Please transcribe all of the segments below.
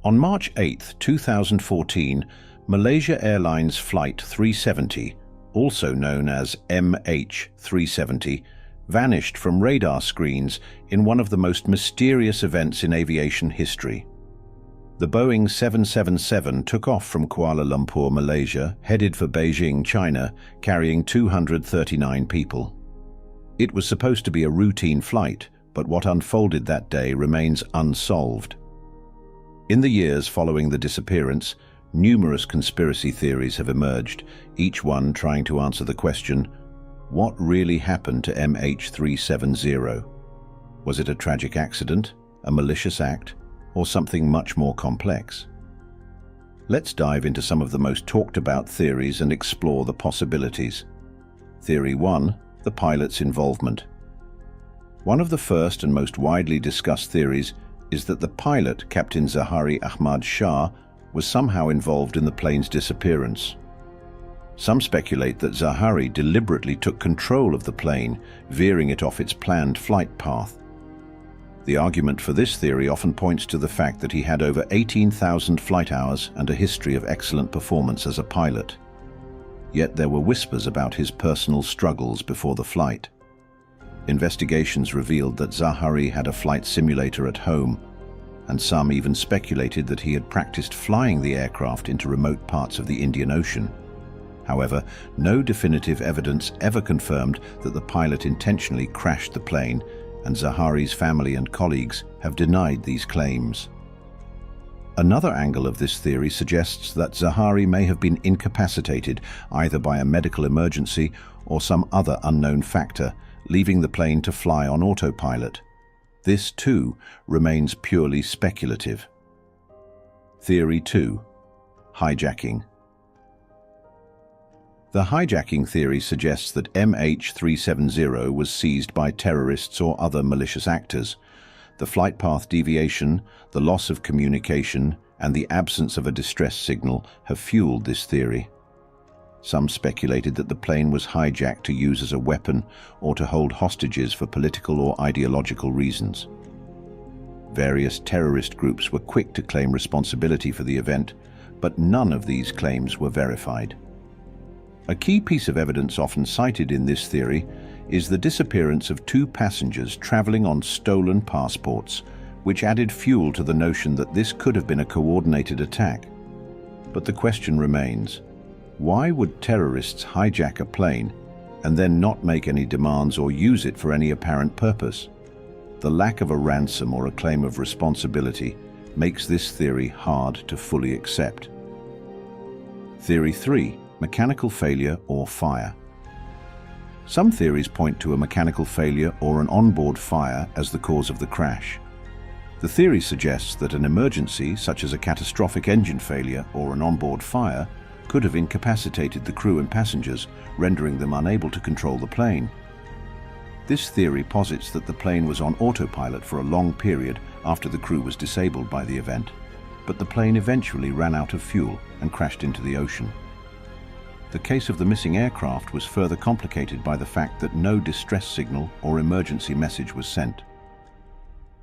On March 8, 2014, Malaysia Airlines Flight 370, also known as MH370, vanished from radar screens in one of the most mysterious events in aviation history. The Boeing 777 took off from Kuala Lumpur, Malaysia, headed for Beijing, China, carrying 239 people. It was supposed to be a routine flight, but what unfolded that day remains unsolved. In the years following the disappearance, numerous conspiracy theories have emerged, each one trying to answer the question, what really happened to MH370? Was it a tragic accident, a malicious act, or something much more complex? Let's dive into some of the most talked about theories and explore the possibilities. Theory 1. The pilot's involvement. One of the first and most widely discussed theories is that the pilot, Captain Zahari Ahmad Shah, was somehow involved in the plane's disappearance. Some speculate that Zahari deliberately took control of the plane, veering it off its planned flight path. The argument for this theory often points to the fact that he had over 18,000 flight hours and a history of excellent performance as a pilot. Yet there were whispers about his personal struggles before the flight. Investigations revealed that Zahari had a flight simulator at home, and some even speculated that he had practiced flying the aircraft into remote parts of the Indian Ocean. However, no definitive evidence ever confirmed that the pilot intentionally crashed the plane, and Zahari's family and colleagues have denied these claims. Another angle of this theory suggests that Zahari may have been incapacitated either by a medical emergency or some other unknown factor, leaving the plane to fly on autopilot. This, too, remains purely speculative. Theory 2. Hijacking. The hijacking theory suggests that MH370 was seized by terrorists or other malicious actors. The flight path deviation, the loss of communication, and the absence of a distress signal have fueled this theory. Some speculated that the plane was hijacked to use as a weapon or to hold hostages for political or ideological reasons. Various terrorist groups were quick to claim responsibility for the event, but none of these claims were verified. A key piece of evidence often cited in this theory is the disappearance of 2 passengers traveling on stolen passports, which added fuel to the notion that this could have been a coordinated attack. But the question remains, why would terrorists hijack a plane and then not make any demands or use it for any apparent purpose? The lack of a ransom or a claim of responsibility makes this theory hard to fully accept. Theory 3. Mechanical failure or fire. Some theories point to a mechanical failure or an onboard fire as the cause of the crash. The theory suggests that an emergency, such as a catastrophic engine failure or an onboard fire, could have incapacitated the crew and passengers, rendering them unable to control the plane. This theory posits that the plane was on autopilot for a long period after the crew was disabled by the event, but the plane eventually ran out of fuel and crashed into the ocean. The case of the missing aircraft was further complicated by the fact that no distress signal or emergency message was sent.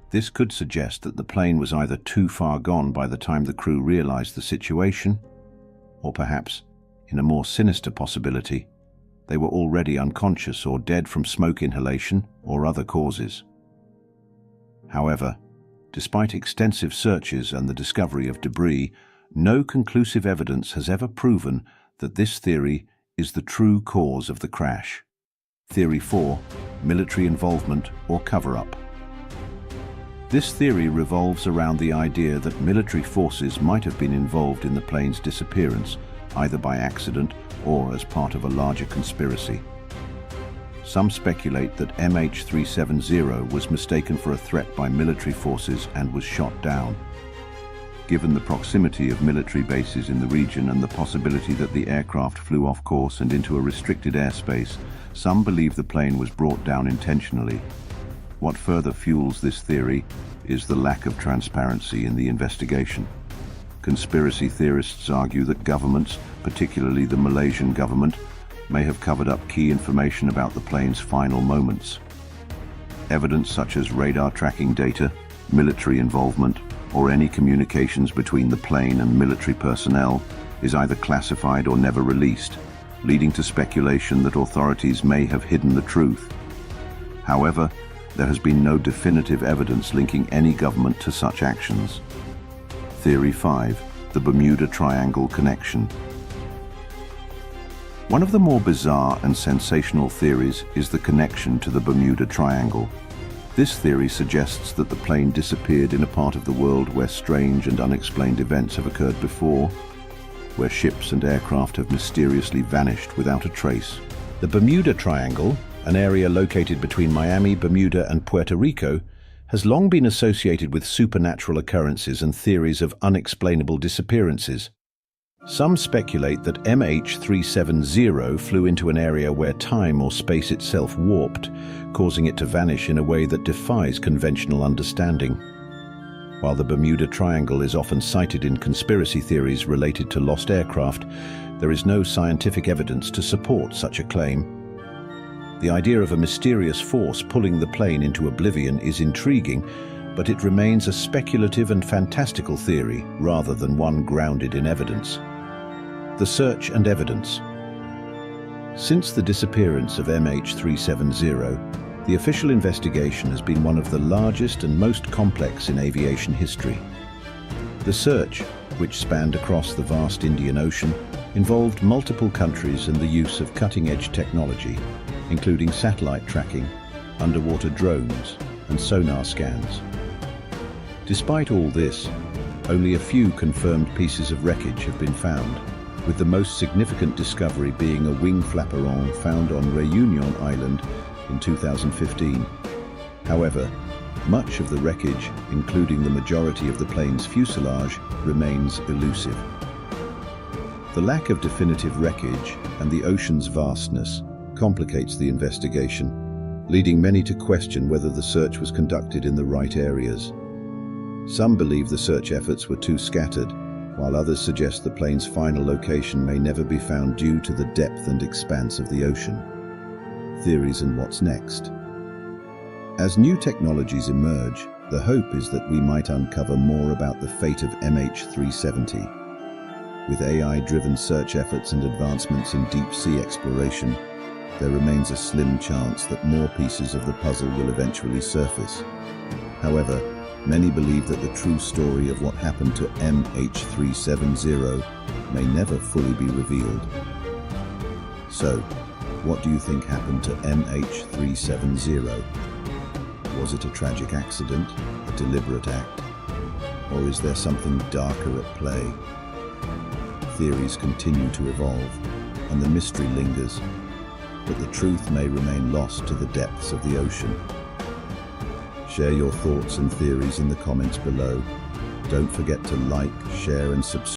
This could suggest that the plane was either too far gone by the time the crew realized the situation, or perhaps, in a more sinister possibility, they were already unconscious or dead from smoke inhalation or other causes. However, despite extensive searches and the discovery of debris, no conclusive evidence has ever proven that this theory is the true cause of the crash. Theory 4. Military involvement or cover-up. This theory revolves around the idea that military forces might have been involved in the plane's disappearance, either by accident or as part of a larger conspiracy. Some speculate that MH370 was mistaken for a threat by military forces and was shot down. Given the proximity of military bases in the region and the possibility that the aircraft flew off course and into a restricted airspace, some believe the plane was brought down intentionally. What further fuels this theory is the lack of transparency in the investigation. Conspiracy theorists argue that governments, particularly the Malaysian government, may have covered up key information about the plane's final moments. Evidence such as radar tracking data, military involvement, or any communications between the plane and military personnel is either classified or never released, leading to speculation that authorities may have hidden the truth. However, there has been no definitive evidence linking any government to such actions. Theory 5. The Bermuda Triangle Connection. One of the more bizarre and sensational theories is the connection to the Bermuda Triangle. This theory suggests that the plane disappeared in a part of the world where strange and unexplained events have occurred before, where ships and aircraft have mysteriously vanished without a trace. The Bermuda Triangle, an area located between Miami, Bermuda, and Puerto Rico, has long been associated with supernatural occurrences and theories of unexplainable disappearances. Some speculate that MH370 flew into an area where time or space itself warped, causing it to vanish in a way that defies conventional understanding. While the Bermuda Triangle is often cited in conspiracy theories related to lost aircraft, there is no scientific evidence to support such a claim. The idea of a mysterious force pulling the plane into oblivion is intriguing, but it remains a speculative and fantastical theory rather than one grounded in evidence. The search and evidence. Since the disappearance of MH370, the official investigation has been one of the largest and most complex in aviation history. The search, which spanned across the vast Indian Ocean, involved multiple countries and the use of cutting-edge technology, including satellite tracking, underwater drones, and sonar scans. Despite all this, only a few confirmed pieces of wreckage have been found, with the most significant discovery being a wing flaperon found on Réunion Island in 2015. However, much of the wreckage, including the majority of the plane's fuselage, remains elusive. The lack of definitive wreckage and the ocean's vastness complicates the investigation, leading many to question whether the search was conducted in the right areas. Some believe the search efforts were too scattered, while others suggest the plane's final location may never be found due to the depth and expanse of the ocean. Theories and what's next. As new technologies emerge, the hope is that we might uncover more about the fate of MH370. With AI-driven search efforts and advancements in deep-sea exploration, there remains a slim chance that more pieces of the puzzle will eventually surface. However, many believe that the true story of what happened to MH370 may never fully be revealed. So, what do you think happened to MH370? Was it a tragic accident, a deliberate act, or is there something darker at play? Theories continue to evolve, and the mystery lingers, but the truth may remain lost to the depths of the ocean. Share your thoughts and theories in the comments below. Don't forget to like, share, and subscribe.